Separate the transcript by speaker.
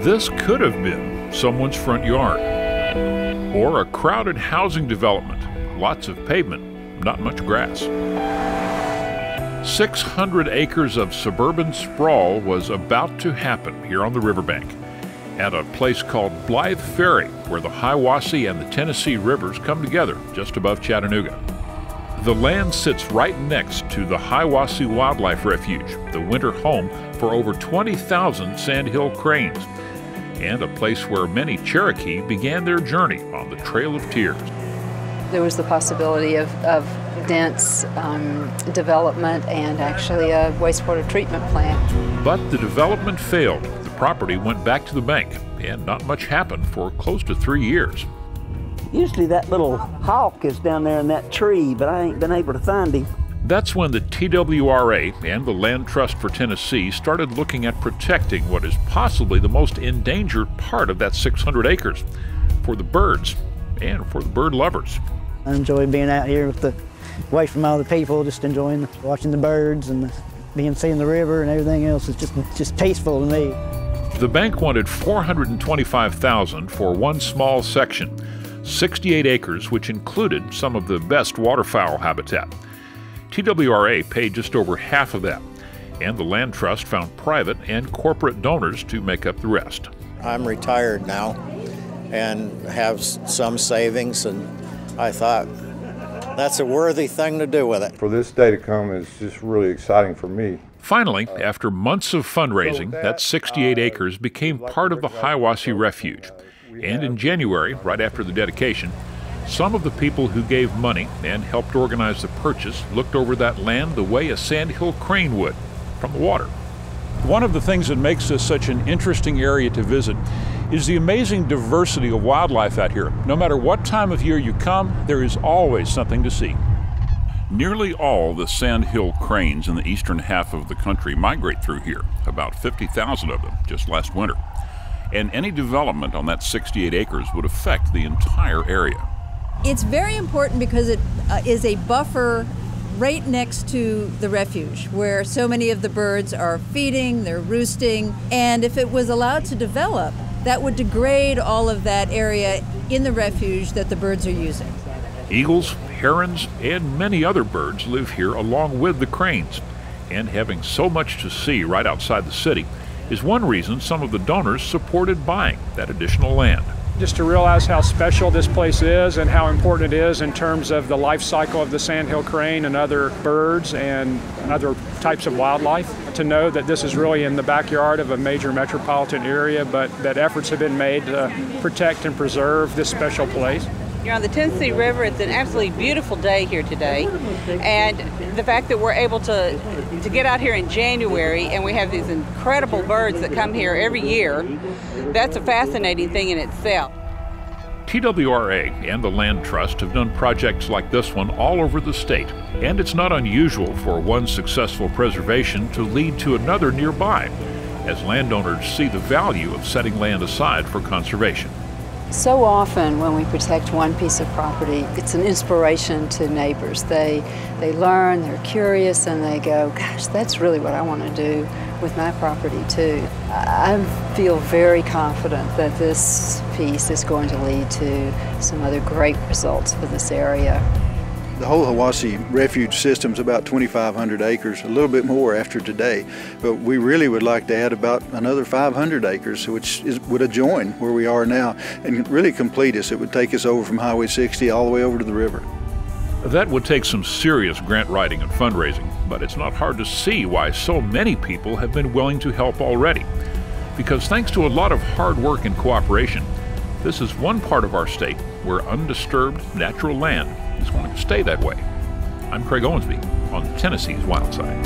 Speaker 1: This could have been someone's front yard or a crowded housing development. Lots of pavement, not much grass. 600 acres of suburban sprawl was about to happen here on the riverbank at a place called Blythe Ferry, where the Hiwassee and the Tennessee rivers come together just above Chattanooga. The land sits right next to the Hiwassee Wildlife Refuge, the winter home for over 20,000 sandhill cranes, and a place where many Cherokee began their journey on the Trail of Tears.
Speaker 2: There was the possibility of dense development and actually a wastewater treatment plant.
Speaker 1: But the development failed. The property went back to the bank, and not much happened for close to 3 years.
Speaker 3: Usually that little hawk is down there in that tree, but I ain't been able to find him.
Speaker 1: That's when the TWRA and the Land Trust for Tennessee started looking at protecting what is possibly the most endangered part of that 600 acres for the birds and for the bird lovers.
Speaker 3: I enjoy being out here away from all the people, just enjoying watching the birds and seeing the river and everything else. It's just peaceful to me.
Speaker 1: The bank wanted $425,000 for one small section, 68 acres, which included some of the best waterfowl habitat. TWRA paid just over half of that, and the Land Trust found private and corporate donors to make up the rest.
Speaker 4: I'm retired now and have some savings, and I thought that's a worthy thing to do with it.
Speaker 5: For this day to come is just really exciting for me.
Speaker 1: Finally, after months of fundraising, that 68 acres became part of the Hiwassee Refuge. And in January, right after the dedication, some of the people who gave money and helped organize the purchase looked over that land the way a sandhill crane would, from the water. One of the things that makes this such an interesting area to visit is the amazing diversity of wildlife out here. No matter what time of year you come, there is always something to see. Nearly all the sandhill cranes in the eastern half of the country migrate through here, about 50,000 of them just last winter. And any development on that 68 acres would affect the entire area.
Speaker 6: It's very important because it is a buffer right next to the refuge where so many of the birds are feeding, they're roosting, and if it was allowed to develop, that would degrade all of that area in the refuge that the birds are using.
Speaker 1: Eagles, herons, and many other birds live here along with the cranes, and having so much to see right outside the city is one reason some of the donors supported buying that additional land.
Speaker 7: Just to realize how special this place is and how important it is in terms of the life cycle of the sandhill crane and other birds and other types of wildlife. To know that this is really in the backyard of a major metropolitan area, but that efforts have been made to protect and preserve this special place.
Speaker 8: You're on the Tennessee River. It's an absolutely beautiful day here today, and the fact that we're able to get out here in January and we have these incredible birds that come here every year, that's a fascinating thing in itself.
Speaker 1: TWRA and the Land Trust have done projects like this one all over the state, and it's not unusual for one successful preservation to lead to another nearby, as landowners see the value of setting land aside for conservation.
Speaker 2: So often when we protect one piece of property, it's an inspiration to neighbors. They learn, they're curious, and they go, gosh, that's really what I want to do with my property too. I feel very confident that this piece is going to lead to some other great results for this area.
Speaker 9: The whole Hiwassee refuge system is about 2,500 acres, a little bit more after today, but we really would like to add about another 500 acres, which would adjoin where we are now and really complete us. It would take us over from Highway 60 all the way over to the river.
Speaker 1: That would take some serious grant writing and fundraising, but it's not hard to see why so many people have been willing to help already. Because thanks to a lot of hard work and cooperation, this is one part of our state where undisturbed natural land is going to stay that way. I'm Craig Owensby on Tennessee's Wild Side.